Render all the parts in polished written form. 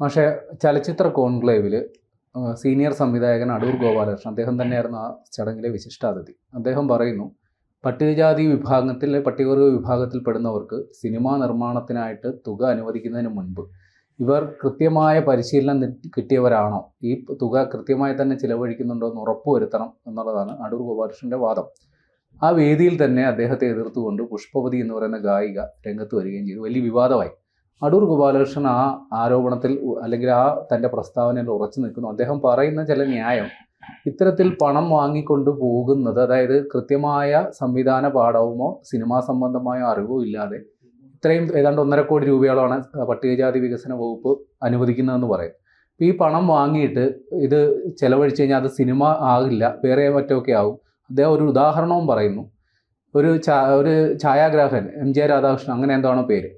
പക്ഷേ ചലച്ചിത്ര കോൺക്ലേവിൽ സീനിയർ സംവിധായകൻ അടൂർ ഗോപാലകൃഷ്ണൻ, അദ്ദേഹം തന്നെയായിരുന്നു ആ ചടങ്ങിലെ വിശിഷ്ടാതിഥി. അദ്ദേഹം പറയുന്നു, പട്ടികജാതി പട്ടികവർഗ വിഭാഗത്തിൽപ്പെടുന്നവർക്ക് സിനിമാ നിർമ്മാണത്തിനായിട്ട് തുക അനുവദിക്കുന്നതിന് മുൻപ് ഇവർ കൃത്യമായ പരിശീലനം കിട്ടിയവരാണോ, ഈ തുക കൃത്യമായി തന്നെ ചിലവഴിക്കുന്നുണ്ടോ എന്ന് ഉറപ്പുവരുത്തണം എന്നുള്ളതാണ് അടൂർ ഗോപാലകൃഷ്ണൻ്റെ വാദം. ആ വേദിയിൽ തന്നെ അദ്ദേഹത്തെ എതിർത്തുകൊണ്ട് പുഷ്പവതി എന്ന് പറയുന്ന ഗായിക രംഗത്ത് വരികയും ചെയ്തു. വലിയ വിവാദമായി. അടൂർ ഗോപാലകൃഷ്ണൻ ആ ആരോപണത്തിൽ അല്ലെങ്കിൽ ആ തൻ്റെ പ്രസ്താവനയിൽ ഉറച്ചു നിൽക്കുന്നു. അദ്ദേഹം പറയുന്ന ചില ന്യായം, ഇത്തരത്തിൽ പണം വാങ്ങിക്കൊണ്ട് പോകുന്നത്, അതായത് കൃത്യമായ സംവിധാന പാഠവുമോ സിനിമാ സംബന്ധമായ അറിവോ ഇല്ലാതെ ഇത്രയും ഏതാണ്ട് 1.5 കോടി രൂപയോളമാണ് പട്ടികജാതി വികസന വകുപ്പ് അനുവദിക്കുന്നതെന്ന് പറയും. അപ്പോൾ ഈ പണം വാങ്ങിയിട്ട് ഇത് ചെലവഴിച്ച് കഴിഞ്ഞാൽ അത് സിനിമ ആകില്ല, വേറെ മറ്റൊക്കെ ആകും. അദ്ദേഹം ഒരു ഉദാഹരണവും പറയുന്നു. ഒരു ഛായാഗ്രാഹകൻ MJ രാധാകൃഷ്ണൻ, അങ്ങനെ എന്താണോ പേര്,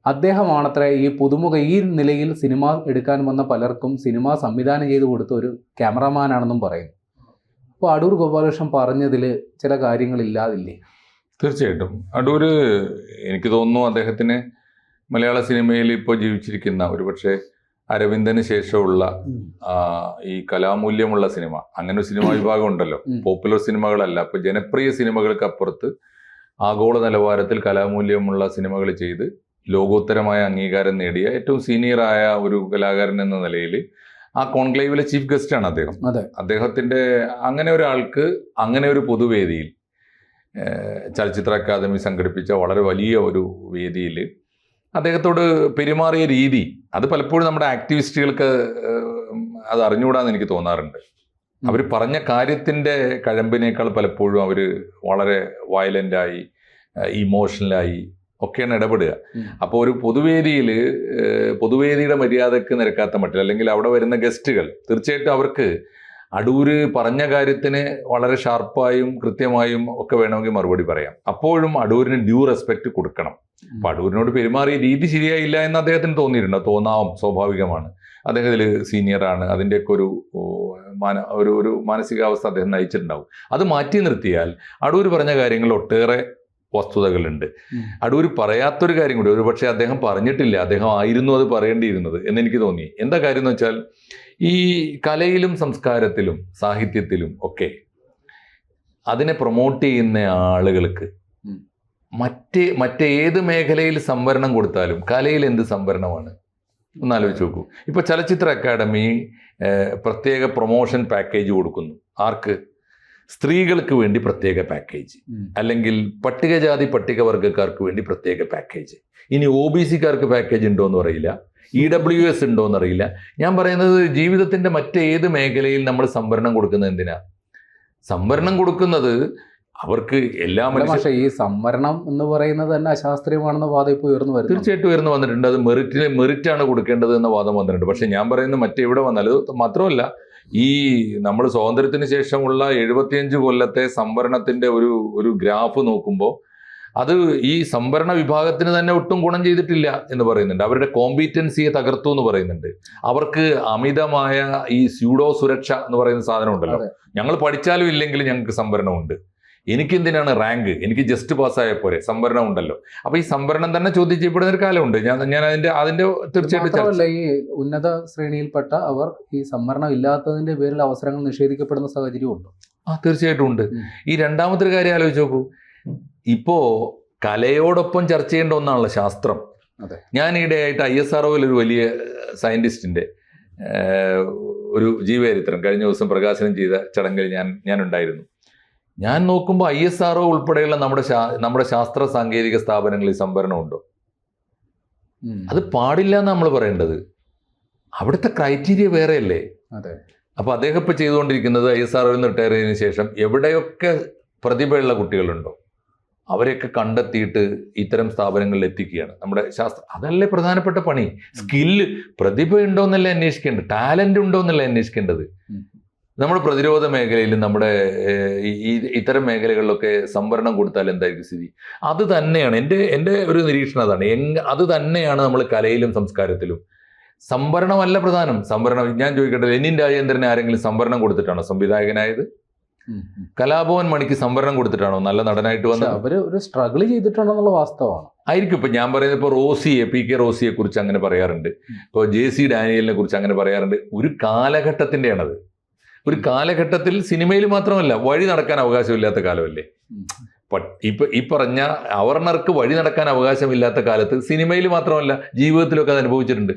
അദ്ദേഹമാണത്ര ഈ പുതുമുഖ ഈ നിലയിൽ സിനിമ എടുക്കാൻ വന്ന പലർക്കും സിനിമ സംവിധാനം ചെയ്ത് കൊടുത്ത ഒരു ക്യാമറമാനാണെന്നും പറയുന്നു. അപ്പോൾ അടൂർ ഗോപാലകൃഷ്ണൻ പറഞ്ഞതിൽ ചില കാര്യങ്ങളില്ലാതില്ലേ? തീർച്ചയായിട്ടും അടൂർ, എനിക്ക് തോന്നുന്നു അദ്ദേഹത്തിന് മലയാള സിനിമയിൽ ഇപ്പോൾ ജീവിച്ചിരിക്കുന്ന ഒരുപക്ഷെ അരവിന്ദന് ശേഷമുള്ള ഈ കലാമൂല്യമുള്ള സിനിമ, അങ്ങനെ ഒരു സിനിമാ വിഭാഗം ഉണ്ടല്ലോ, പോപ്പുലർ സിനിമകളല്ല, അപ്പോൾ ജനപ്രിയ സിനിമകൾക്ക് അപ്പുറത്ത് ആഗോള നിലവാരത്തിൽ കലാമൂല്യമുള്ള സിനിമകൾ ചെയ്ത് ലോകോത്തരമായ അംഗീകാരം നേടിയ ഏറ്റവും സീനിയറായ ഒരു കലാകാരൻ എന്ന നിലയിൽ ആ കോൺക്ലേവിലെ ചീഫ് ഗസ്റ്റാണ് അദ്ദേഹം. അദ്ദേഹത്തിൻ്റെ അങ്ങനെ ഒരാൾക്ക് അങ്ങനെ ഒരു പൊതുവേദിയിൽ, ചലച്ചിത്ര അക്കാദമി സംഘടിപ്പിച്ച വളരെ വലിയ ഒരു വേദിയിൽ അദ്ദേഹത്തോട് പെരുമാറിയ രീതി, അത് പലപ്പോഴും നമ്മുടെ ആക്ടിവിസ്റ്റുകൾക്ക് അത് അറിഞ്ഞുകൂടാന്ന് എനിക്ക് തോന്നാറുണ്ട്. അവർ പറഞ്ഞ കാര്യത്തിൻ്റെ കഴമ്പിനേക്കാൾ പലപ്പോഴും അവർ വളരെ വയലൻ്റായി, ഇമോഷണലായി ഒക്കെയാണ് ഇടപെടുക. അപ്പോൾ ഒരു പൊതുവേദിയുടെ മര്യാദക്ക് നിരക്കാത്ത മട്ടിൽ, അല്ലെങ്കിൽ അവിടെ വരുന്ന ഗസ്റ്റുകൾ തീർച്ചയായിട്ടും അവർക്ക് അടൂര് പറഞ്ഞ കാര്യത്തിന് വളരെ ഷാർപ്പായും കൃത്യമായും ഒക്കെ വേണമെങ്കിൽ മറുപടി പറയാം. അപ്പോഴും അടൂരിന് ഡ്യൂ റെസ്പെക്റ്റ് കൊടുക്കണം. അപ്പോൾ അടൂരിനോട് പെരുമാറിയ രീതി ശരിയായില്ല എന്ന് അദ്ദേഹത്തിന് തോന്നിയിട്ടുണ്ടോ? തോന്നാവും, സ്വാഭാവികമാണ്. അദ്ദേഹം ഇതിൽ സീനിയറാണ്, അതിൻ്റെയൊക്കെ ഒരു മാനസികാവസ്ഥ അദ്ദേഹം നയിച്ചിട്ടുണ്ടാവും. അത് മാറ്റി നിർത്തിയാൽ അടൂർ പറഞ്ഞ കാര്യങ്ങൾ ഒട്ടേറെ വസ്തുതകളുണ്ട്. അടൂർ പറയാത്തൊരു കാര്യം കൂടി ഒരുപക്ഷെ അദ്ദേഹം പറഞ്ഞിട്ടില്ല, അദ്ദേഹം ആയിരുന്നു അത് പറയേണ്ടിയിരുന്നത് എന്നെനിക്ക് തോന്നി. എന്താ കാര്യം എന്ന് വെച്ചാൽ, ഈ കലയിലും സംസ്കാരത്തിലും സാഹിത്യത്തിലും അതിനെ പ്രൊമോട്ട് ചെയ്യുന്ന ആളുകൾക്ക് മറ്റേത് മേഖലയിൽ സംവരണം കൊടുത്താലും കലയിൽ എന്ത് സംവരണമാണ് ഒന്നാലോചിച്ച് നോക്കൂ. ഇപ്പോൾ ചലച്ചിത്ര അക്കാദമി പ്രത്യേക പ്രൊമോഷൻ പാക്കേജ് കൊടുക്കുന്നു. ആർക്ക്? സ്ത്രീകൾക്ക് വേണ്ടി പ്രത്യേക പാക്കേജ്, അല്ലെങ്കിൽ പട്ടികജാതി പട്ടികവർഗക്കാർക്ക് വേണ്ടി പ്രത്യേക പാക്കേജ്. ഇനി OBC-കാർക്ക് പാക്കേജ് ഉണ്ടോ എന്ന് അറിയില്ല, EWS ഉണ്ടോ എന്നറിയില്ല. ഞാൻ പറയുന്നത്, ജീവിതത്തിൻ്റെ മറ്റേത് മേഖലയിൽ നമ്മൾ സംവരണം കൊടുക്കുന്നത് എന്തിനാ? സംവരണം കൊടുക്കുന്നത് അവർക്ക് എല്ലാം. പക്ഷേ ഈ സംവരണം എന്ന് പറയുന്നത് തന്നെ അശാസ്ത്രീയമാണെന്ന വാദം ഇപ്പോൾ ഉയർന്നു വരുന്നത്. തീർച്ചയായിട്ടും ഉയർന്നു വന്നിട്ടുണ്ട്. അത് മെറിറ്റാണ് കൊടുക്കേണ്ടത് എന്ന വാദം വന്നിട്ടുണ്ട്. പക്ഷെ ഞാൻ പറയുന്നത് മറ്റെവിടെ വന്നാലും, മാത്രമല്ല ഈ നമ്മൾ സ്വാതന്ത്ര്യത്തിന് ശേഷമുള്ള 75 കൊല്ലത്തെ സംവരണത്തിൻ്റെ ഒരു ഗ്രാഫ് നോക്കുമ്പോൾ അത് ഈ സംവരണ വിഭാഗത്തിന് തന്നെ ഒട്ടും ഗുണം ചെയ്തിട്ടില്ല എന്ന് പറയുന്നുണ്ട്. അവരുടെ കോമ്പീറ്റൻസിയെ തകർത്തു എന്ന് പറയുന്നുണ്ട്. അവർക്ക് അമിതമായ ഈ സ്യൂഡോ സുരക്ഷ എന്ന് പറയുന്ന സാധനം ഉണ്ടല്ലോ, ഞങ്ങൾ പഠിച്ചാലും ഇല്ലെങ്കിലും ഞങ്ങൾക്ക് സംവരണമുണ്ട്, എനിക്കെന്തിനാണ് റാങ്ക്, എനിക്ക് ജസ്റ്റ് പാസ്സായ പോരെ, സംവരണം ഉണ്ടല്ലോ. അപ്പൊ ഈ സംവരണം തന്നെ ചോദ്യം ചെയ്യപ്പെടുന്ന ഒരു കാലമുണ്ട്. ഞാൻ അതിന്റെ തീർച്ചയായിട്ടും ഈ ഉന്നത ശ്രേണിയിൽപ്പെട്ട അവർ ഈ സംവരണം ഇല്ലാത്തതിന്റെ പേരിൽ അവസരങ്ങൾ നിഷേധിക്കപ്പെടുന്ന സാഹചര്യമുണ്ട്. തീർച്ചയായിട്ടും ഉണ്ട്. ഈ രണ്ടാമത്തെ ഒരു കാര്യം ആലോചിച്ച് നോക്കൂ. ഇപ്പോ കലയോടൊപ്പം ചർച്ച ചെയ്യേണ്ട ഒന്നാണല്ലോ ശാസ്ത്രം. ഞാൻ ഈയിടെയായിട്ട് ISROയിൽ ഒരു വലിയ സയന്റിസ്റ്റിന്റെ ഒരു ജീവചരിത്രം കഴിഞ്ഞ ദിവസം പ്രകാശനം ചെയ്ത ചടങ്ങിൽ ഞാൻ ഉണ്ടായിരുന്നു. ഞാൻ നോക്കുമ്പോൾ ISRO ഉൾപ്പെടെയുള്ള നമ്മുടെ ശാസ്ത്ര സാങ്കേതിക സ്ഥാപനങ്ങളിൽ സംവരണം ഉണ്ടോ? അത് പാടില്ല എന്ന് നമ്മൾ പറയേണ്ടത്. അവിടുത്തെ ക്രൈറ്റീരിയ വേറെയല്ലേ? അപ്പൊ അദ്ദേഹം ഇപ്പൊ ചെയ്തുകൊണ്ടിരിക്കുന്നത് ISROയിൽ നിന്ന് റിട്ടയർ ചെയ്തതിനു ശേഷം എവിടെയൊക്കെ പ്രതിഭയുള്ള കുട്ടികളുണ്ടോ അവരെയൊക്കെ കണ്ടെത്തിയിട്ട് ഇത്തരം സ്ഥാപനങ്ങളിൽ എത്തിക്കുകയാണ്. നമ്മുടെ അതല്ലേ പ്രധാനപ്പെട്ട പണി. സ്കില്ല്, പ്രതിഭ ഉണ്ടോ എന്നല്ല അന്വേഷിക്കേണ്ടത്, ടാലന്റ് ഉണ്ടോ എന്നല്ല അന്വേഷിക്കേണ്ടത്. നമ്മുടെ പ്രതിരോധ മേഖലയിലും നമ്മുടെ ഇത്തരം മേഖലകളിലൊക്കെ സംവരണം കൊടുത്താൽ എന്തായിരിക്കും സ്ഥിതി? അത് തന്നെയാണ് എൻ്റെ ഒരു നിരീക്ഷണം. അതാണ് അത് തന്നെയാണ് നമ്മൾ കലയിലും സംസ്കാരത്തിലും. സംവരണമല്ല പ്രധാനം. സംവരണം ഞാൻ ചോദിക്കട്ടെ, ലെനിൻ രാജേന്ദ്രന് ആരെങ്കിലും സംവരണം കൊടുത്തിട്ടാണോ സംവിധായകനായത്? കലാഭവൻ മണിക്ക് സംവരണം കൊടുത്തിട്ടാണോ നല്ല നടനായിട്ട് വന്നത്? അവര് ഒരു സ്ട്രഗിൾ ചെയ്തിട്ടുണ്ടെന്നുള്ള വാസ്തവമാണ്. ആയിരിക്കും. ഇപ്പൊ ഞാൻ പറയുന്നത് ഇപ്പോൾ റോസിയെ, പി കെ റോസിയെ കുറിച്ച് അങ്ങനെ പറയാറുണ്ട്, ഇപ്പോൾ ജെ സി ഡാനിയലിനെ കുറിച്ച് അങ്ങനെ പറയാറുണ്ട്. ഒരു കാലഘട്ടത്തിൻ്റെയാണത്. ഒരു കാലഘട്ടത്തിൽ സിനിമയിൽ മാത്രമല്ല വഴി നടക്കാൻ അവകാശമില്ലാത്ത കാലമല്ലേ. ഇപ്പൊ ഈ പറഞ്ഞ അവർണർക്ക് വഴി നടക്കാൻ അവകാശമില്ലാത്ത കാലത്ത് സിനിമയിൽ മാത്രമല്ല ജീവിതത്തിലൊക്കെ അത് അനുഭവിച്ചിട്ടുണ്ട്.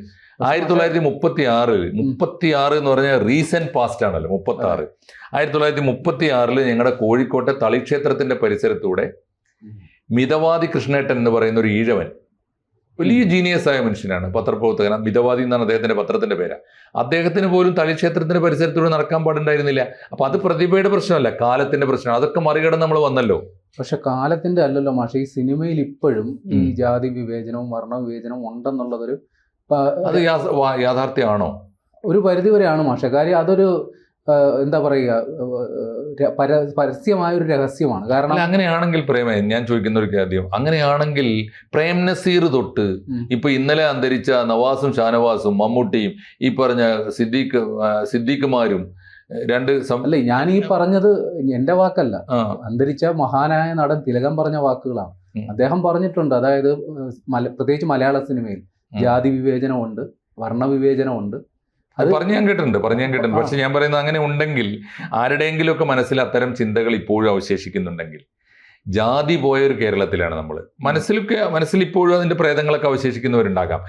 1936 എന്ന് പറഞ്ഞാൽ റീസെന്റ് പാസ്റ്റ് ആണല്ലോ, 36. 1936 ഞങ്ങളുടെ കോഴിക്കോട്ടെ തളിക്ഷേത്രത്തിന്റെ പരിസരത്തൂടെ മിതവാദി കൃഷ്ണേട്ടൻ എന്ന് പറയുന്ന ഒരു ഈഴവൻ, വലിയ ജീനിയസ് ആയ മനുഷ്യനാണ്, പത്രപ്രവർത്തകനാണ്. മിതവാദി എന്നാണ് അദ്ദേഹത്തിന്റെ പത്രത്തിന്റെ പേര്. അദ്ദേഹത്തിന് പോലും തളിക്ഷേത്രത്തിന്റെ പരിസരത്തൂടെ നടക്കാൻ പാടുണ്ടായിരുന്നില്ല. അപ്പൊ അത് പ്രതിഭയുടെ പ്രശ്നമല്ല, കാലത്തിന്റെ പ്രശ്നമാണ്. അതൊക്കെ മറികടന്ന് നമ്മൾ വന്നല്ലോ. പക്ഷെ കാലത്തിന്റെ അല്ലല്ലോ മാഷെ, ഈ സിനിമയിൽ ഇപ്പോഴും ഈ ജാതി വിവേചനവും വർണ്ണ വിവേചനവും ഉണ്ടെന്നുള്ളതൊരു അത് യാഥാർത്ഥ്യമാണോ? ഒരു പരിധിവരെയാണ് മാഷെ. കാര്യം അതൊരു എന്താ പറയുക, പരസ്യമായ ഒരു രഹസ്യമാണ്. കാരണം അങ്ങനെയാണെങ്കിൽ പ്രേമ, ഞാൻ ചോദിക്കുന്ന ഒരു കാര്യം, അങ്ങനെയാണെങ്കിൽ പ്രേം നസീർ തൊട്ട് ഇപ്പൊ ഇന്നലെ അന്തരിച്ച നവാസും ഷാനവാസും മമ്മൂട്ടിയും ഈ പറഞ്ഞ സിദ്ദീഖുമാരും അല്ലേ, ഞാൻ ഈ പറഞ്ഞത് എന്റെ വാക്കല്ല, അന്തരിച്ച മഹാനായ നടൻ തിലകൻ പറഞ്ഞ വാക്കുകളാണ്. അദ്ദേഹം പറഞ്ഞിട്ടുണ്ട്, അതായത് പ്രത്യേകിച്ച് മലയാള സിനിമയിൽ ജാതി വിവേചനമുണ്ട്, വർണ്ണവിവേചനമുണ്ട്. അത് പറഞ്ഞു ഞാൻ കേട്ടിട്ടുണ്ട്. പക്ഷെ ഞാൻ പറയുന്നത് അങ്ങനെ ഉണ്ടെങ്കിൽ, ആരുടെയെങ്കിലും ഒക്കെ മനസ്സിൽ അത്തരം ചിന്തകൾ ഇപ്പോഴും അവശേഷിക്കുന്നുണ്ടെങ്കിൽ, ജാതി പോയൊരു കേരളത്തിലാണ് നമ്മൾ. മനസ്സിൽ ഇപ്പോഴും അതിന്റെ പ്രേതങ്ങളൊക്കെ അവശേഷിക്കുന്നവരുണ്ടാകാം.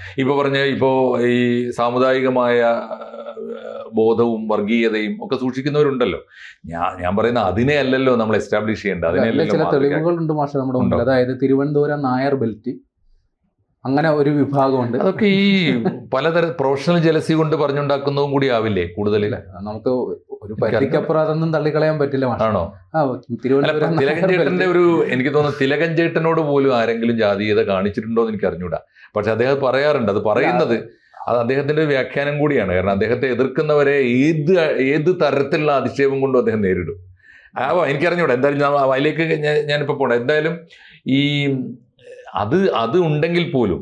ഇപ്പോൾ ഈ സാമുദായികമായ ബോധവും വർഗീയതയും ഒക്കെ സൂക്ഷിക്കുന്നവരുണ്ടല്ലോ. ഞാൻ പറയുന്ന അതിനെ അല്ലല്ലോ നമ്മൾ എസ്റ്റാബ്ലിഷ് ചെയ്യേണ്ടത്. അതിനെല്ലാം ചില തെളിവുകളുണ്ട് മാഷെ നമ്മുടെ മുന്നിൽ. അതായത് തിരുവനന്തപുരം നായർ ബെൽറ്റ്, അങ്ങനെ ഒരു വിഭാഗമുണ്ട്. അതൊക്കെ ഈ പലതരം പ്രൊഫഷണൽ ജലസി കൊണ്ട് പറഞ്ഞുണ്ടാക്കുന്നതും കൂടി ആവില്ലേ കൂടുതൽ? നമുക്ക് ഒരു പരിധിക്കപ്പുറം അതൊന്നും തള്ളിക്കളയാൻ പറ്റില്ല. ആണോ? തിലകൻ ചേട്ടന്റെ എനിക്ക് തോന്നുന്നു തിലകൻ ചേട്ടനോട് പോലും ആരെങ്കിലും ജാതീയത കാണിച്ചിട്ടുണ്ടോ എന്ന് എനിക്ക് അറിഞ്ഞൂടാ. പക്ഷെ അദ്ദേഹം പറയാറുണ്ട്. അത് പറയുന്നത് അത് അദ്ദേഹത്തിന്റെ ഒരു വ്യാഖ്യാനം കൂടിയാണ്. കാരണം അദ്ദേഹത്തെ എതിർക്കുന്നവരെ ഏത് തരത്തിലുള്ള അധിക്ഷേപം കൊണ്ടും അദ്ദേഹം നേരിടും. എനിക്കറിഞ്ഞൂടാ. എന്തായാലും അതിലേക്ക് ഞാനിപ്പോൾ പോകണം. എന്തായാലും ഈ അത് ഉണ്ടെങ്കിൽ പോലും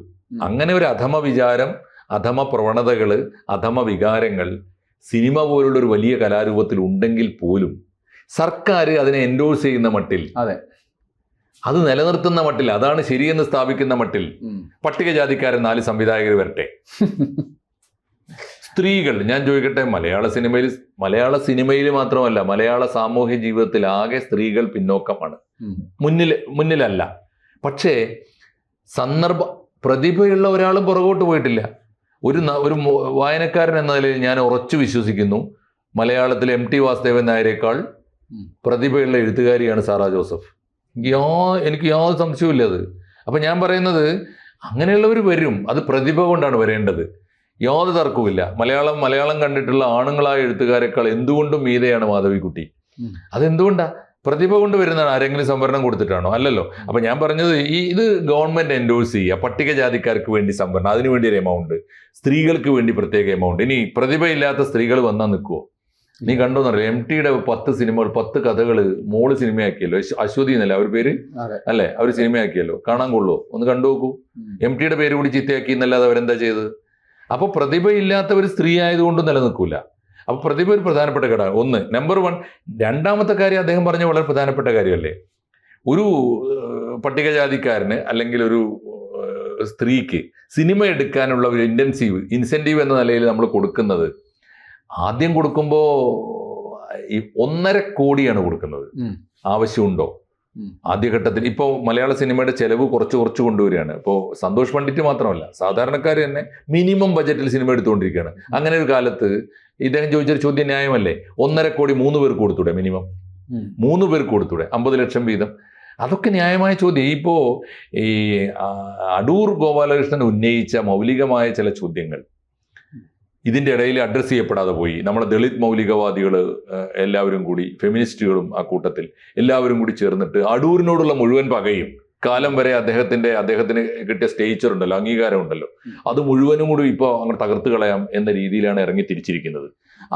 അങ്ങനെ ഒരു അധമ വിചാരം, അധമ പ്രവണതകള്, അധമ വികാരങ്ങൾ സിനിമ പോലുള്ള ഒരു വലിയ കലാരൂപത്തിൽ ഉണ്ടെങ്കിൽ പോലും സർക്കാർ അതിനെ എൻഡോഴ്സ് ചെയ്യുന്ന മട്ടിൽ, അത് നിലനിർത്തുന്ന മട്ടിൽ, അതാണ് ശരിയെന്ന് സ്ഥാപിക്കുന്ന മട്ടിൽ പട്ടികജാതിക്കാരൻ 4 സംവിധായകർ വരട്ടെ. സ്ത്രീകൾ, ഞാൻ ചോദിക്കട്ടെ, മലയാള സിനിമയിൽ മാത്രമല്ല, മലയാള സാമൂഹ്യ ജീവിതത്തിൽ ആകെ സ്ത്രീകൾ പിന്നോക്കമാണ്, മുന്നിലല്ല. പക്ഷേ പ്രതിഭയുള്ള ഒരാളും പുറകോട്ട് പോയിട്ടില്ല. ഒരു വായനക്കാരൻ എന്ന നിലയിൽ ഞാൻ ഉറച്ചു വിശ്വസിക്കുന്നു, മലയാളത്തിലെ MT വാസുദേവൻ നായരേക്കാൾ പ്രതിഭയുള്ള എഴുത്തുകാരിയാണ് സാറാ ജോസഫ്. എനിക്ക് യാതൊരു സംശയവുമില്ല അത്. അപ്പം ഞാൻ പറയുന്നത്, അങ്ങനെയുള്ളവർ വരും, അത് പ്രതിഭ കൊണ്ടാണ് വരേണ്ടത്, യാതൊരു തർക്കവുമില്ല. മലയാളം കണ്ടിട്ടുള്ള ആണുങ്ങളായ എഴുത്തുകാരെക്കാൾ എന്തുകൊണ്ടും മീതെയാണ് മാധവിക്കുട്ടി. അതെന്തുകൊണ്ടാ? പ്രതിഭ കൊണ്ട് വരുന്നതാണ്. ആരെങ്കിലും സംവരണം കൊടുത്തിട്ടാണോ? അല്ലല്ലോ. അപ്പം ഞാൻ പറഞ്ഞത്, ഇത് ഗവൺമെന്റ് എൻഡോഴ്സ് ചെയ്യുക, പട്ടികജാതിക്കാർക്ക് വേണ്ടി സംവരണം, അതിനുവേണ്ടി ഒരു എമൗണ്ട്, സ്ത്രീകൾക്ക് വേണ്ടി പ്രത്യേക എമൗണ്ട്. ഇനി പ്രതിഭയില്ലാത്ത സ്ത്രീകൾ വന്നാൽ നിൽക്കുമോ? നീ കണ്ടോന്നറിയാം, MTയുടെ 10 സിനിമകൾ, 10 കഥകൾ മോള് സിനിമയാക്കിയല്ലോ. അശ്വതി എന്നല്ല അവർ പേര്, അല്ലേ? അവർ സിനിമയാക്കിയല്ലോ. കാണാൻ കൊള്ളുമോ? ഒന്ന് കണ്ടു നോക്കൂ. MTയുടെ പേര് കൂടി ചീത്തയാക്കി എന്നല്ലാതെ അവരെന്താ ചെയ്തത്? അപ്പോൾ പ്രതിഭയില്ലാത്തവർ സ്ത്രീ ആയതുകൊണ്ട് നിലനിൽക്കൂല. അപ്പോൾ പ്രതിഭ ഒരു പ്രധാനപ്പെട്ട ഘടകം. ഒന്ന്, നമ്പർ 1. രണ്ടാമത്തെ കാര്യം അദ്ദേഹം പറഞ്ഞ വളരെ പ്രധാനപ്പെട്ട കാര്യമല്ലേ, ഒരു പട്ടികജാതിക്കാരന് അല്ലെങ്കിൽ ഒരു സ്ത്രീക്ക് സിനിമ എടുക്കാനുള്ള ഒരു ഇൻസെൻറ്റീവ് എന്ന നിലയിൽ നമ്മൾ കൊടുക്കുന്നത്, ആദ്യം കൊടുക്കുമ്പോൾ 1.5 കോടിയാണ് കൊടുക്കുന്നത്. ആവശ്യമുണ്ടോ? ആദ്യഘട്ടത്തിൽ ഇപ്പോൾ മലയാള സിനിമയുടെ ചെലവ് കുറച്ച് കൊണ്ടുവരികയാണ്. ഇപ്പോൾ സന്തോഷ് പണ്ഡിറ്റ് മാത്രമല്ല, സാധാരണക്കാർ തന്നെ മിനിമം ബജറ്റിൽ സിനിമ എടുത്തുകൊണ്ടിരിക്കുകയാണ്. അങ്ങനെ ഒരു കാലത്ത് ഇദ്ദേഹം ചോദിച്ചൊരു ചോദ്യം ന്യായമല്ലേ? 1.5 കോടി 3 പേർക്ക് കൊടുത്തൂടെ? മിനിമം 3 പേർക്ക് കൊടുത്തൂടെ? 50 ലക്ഷം വീതം. അതൊക്കെ ന്യായമായ ചോദ്യം. ഇപ്പോൾ ഈ അടൂർ ഗോപാലകൃഷ്ണൻ ഉന്നയിച്ച മൗലികമായ ചില ചോദ്യങ്ങൾ ഇതിൻ്റെ ഇടയിൽ അഡ്രസ്സ് ചെയ്യപ്പെടാതെ പോയി. നമ്മളെ ദളിത് മൗലികവാദികൾ എല്ലാവരും കൂടി, ഫെമിനിസ്റ്റുകളും ആ കൂട്ടത്തിൽ എല്ലാവരും കൂടി ചേർന്നിട്ട് അടൂരിനോടുള്ള മുഴുവൻ പകയും, കാലം വരെ അദ്ദേഹത്തിന് കിട്ടിയ സ്റ്റേച്ചർ ഉണ്ടല്ലോ, അംഗീകാരം ഉണ്ടല്ലോ, അത് മുഴുവനും കൂടി ഇപ്പോൾ അങ്ങനെ തകർത്ത് കളയാം എന്ന രീതിയിലാണ് ഇറങ്ങി തിരിച്ചിരിക്കുന്നത്.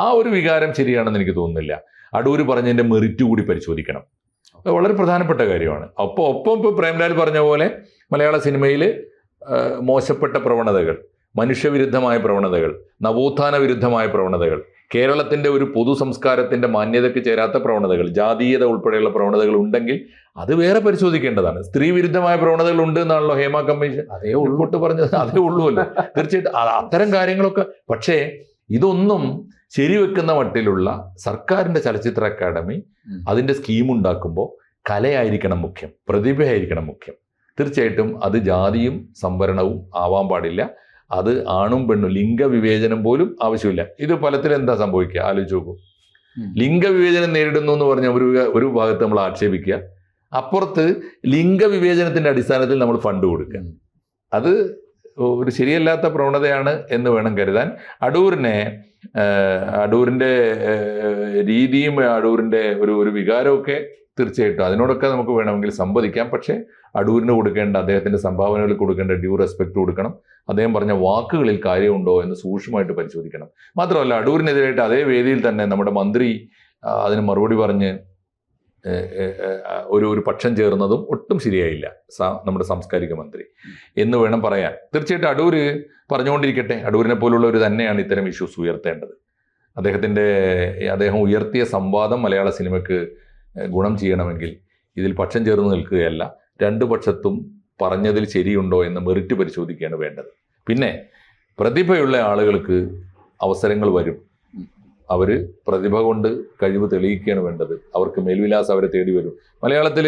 ആ ഒരു വികാരം ശരിയാണെന്ന് എനിക്ക് തോന്നുന്നില്ല. അടൂർ പറഞ്ഞതിൻ്റെ മെറിറ്റ് കൂടി പരിശോധിക്കണം. വളരെ പ്രധാനപ്പെട്ട കാര്യമാണ്. ഒപ്പം ഇപ്പോൾ പ്രേംലാൽ പറഞ്ഞ പോലെ മലയാള സിനിമയിൽ മോശപ്പെട്ട പ്രവണതകൾ, മനുഷ്യവിരുദ്ധമായ പ്രവണതകൾ, നവോത്ഥാന വിരുദ്ധമായ പ്രവണതകൾ കേരളത്തിൻ്റെ ഒരു പൊതു സംസ്കാരത്തിൻ്റെ മാന്യതയ്ക്ക് ചേരാത്ത പ്രവണതകൾ, ജാതീയത ഉൾപ്പെടെയുള്ള പ്രവണതകൾ ഉണ്ടെങ്കിൽ അത് വേറെ പരിശോധിക്കേണ്ടതാണ്. സ്ത്രീ വിരുദ്ധമായ പ്രവണതകൾ ഉണ്ട് എന്നാണല്ലോ ഹേമ കമ്മീഷൻ അതേ റിപ്പോർട്ട് പറഞ്ഞത്. അതേ ഉള്ളൂല്ലോ. തീർച്ചയായിട്ടും അത്തരം കാര്യങ്ങളൊക്കെ. പക്ഷേ ഇതൊന്നും ശരിവെക്കുന്ന മട്ടിലുള്ള സർക്കാരിൻ്റെ ചലച്ചിത്ര അക്കാദമി അതിൻ്റെ സ്കീം ഉണ്ടാക്കുമ്പോൾ കലയായിരിക്കണം മുഖ്യം, പ്രതിഭയായിരിക്കണം മുഖ്യം. തീർച്ചയായിട്ടും അത് ജാതിയും സംവരണവും ആവാൻ പാടില്ല. അത് ആണും പെണ്ണും ലിംഗവിവേചനം പോലും ആവശ്യമില്ല. ഇത് ഫലത്തിൽ എന്താ സംഭവിക്കുക ആലോചിച്ച് നോക്കൂ. ലിംഗവിവേചനം നേരിടുന്നു എന്ന് പറഞ്ഞാൽ ഒരു ഭാഗത്ത് നമ്മൾ ആക്ഷേപിക്കുക, അപ്പുറത്ത് ലിംഗവിവേചനത്തിൻ്റെ അടിസ്ഥാനത്തിൽ നമ്മൾ ഫണ്ട് കൊടുക്കുക. അത് ഒരു ശരിയല്ലാത്ത പ്രവണതയാണ് എന്ന് വേണം കരുതാൻ. അടൂരിൻ്റെ രീതിയും അടൂരിൻ്റെ ഒരു വികാരമൊക്കെ തീർച്ചയായിട്ടും അതിനോടൊക്കെ നമുക്ക് വേണമെങ്കിൽ സംവദിക്കാം. പക്ഷേ അടൂരിന് കൊടുക്കേണ്ട, അദ്ദേഹത്തിൻ്റെ സംഭാവനകൾ കൊടുക്കേണ്ട ഡ്യൂ റെസ്പെക്ട് കൊടുക്കണം. അദ്ദേഹം പറഞ്ഞ വാക്കുകളിൽ കാര്യമുണ്ടോ എന്ന് സൂക്ഷ്മമായിട്ട് പരിശോധിക്കണം. മാത്രമല്ല അടൂരിനെതിരായിട്ട് അതേ വേദിയിൽ തന്നെ നമ്മുടെ മന്ത്രി അതിന് മറുപടി പറഞ്ഞ് ഒരു പക്ഷം ചേർന്നതും ഒട്ടും ശരിയായില്ല, നമ്മുടെ സാംസ്കാരിക മന്ത്രി എന്ന് വേണം പറയാൻ. തീർച്ചയായിട്ടും അടൂര് പറഞ്ഞുകൊണ്ടിരിക്കട്ടെ. അടൂരിനെ പോലുള്ളവർ തന്നെയാണ് ഇത്തരം ഇഷ്യൂസ് ഉയർത്തേണ്ടത്. അദ്ദേഹം ഉയർത്തിയ സംവാദം മലയാള സിനിമയ്ക്ക് ഗുണം ചെയ്യണമെങ്കിൽ ഇതിൽ പക്ഷം ചേർന്ന് നിൽക്കുകയല്ല, രണ്ടു പക്ഷത്തും പറഞ്ഞതിൽ ശരിയുണ്ടോ എന്ന് മെറിറ്റ് പരിശോധിക്കുകയാണ് വേണ്ടത്. പിന്നെ പ്രതിഭയുള്ള ആളുകൾക്ക് അവസരങ്ങൾ വരും. അവർ പ്രതിഭ കൊണ്ട് കഴിവ് തെളിയിക്കുകയാണ് വേണ്ടത്. അവർക്ക് മേൽവിലാസം അവരെ തേടി വരും. മലയാളത്തിൽ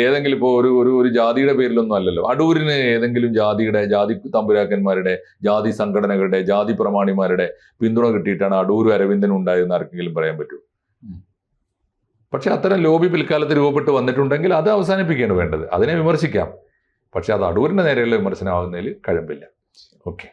ഏതെങ്കിലും ഇപ്പോൾ ഒരു ജാതിയുടെ പേരിലൊന്നും അല്ലല്ലോ. അടൂരിന് ഏതെങ്കിലും ജാതി തമ്പുരാക്കന്മാരുടെ, ജാതി സംഘടനകളുടെ, ജാതി പ്രമാണിമാരുടെ പിന്തുണ കിട്ടിയിട്ടാണ് അടൂരും അരവിന്ദനും ഉണ്ടായതെന്ന് ആർക്കെങ്കിലും പറയാൻ പറ്റൂ? പക്ഷെ അത്തരം ലോബി പിൽക്കാലത്ത് രൂപപ്പെട്ട് വന്നിട്ടുണ്ടെങ്കിൽ അത് അവസാനിപ്പിക്കുകയാണ് വേണ്ടത്. അതിനെ വിമർശിക്കാം, പക്ഷെ അത് അടൂരിൻ്റെ നേരെയുള്ള വിമർശനമാകുന്നതിൽ കഴമ്പില്ല. ഓക്കെ.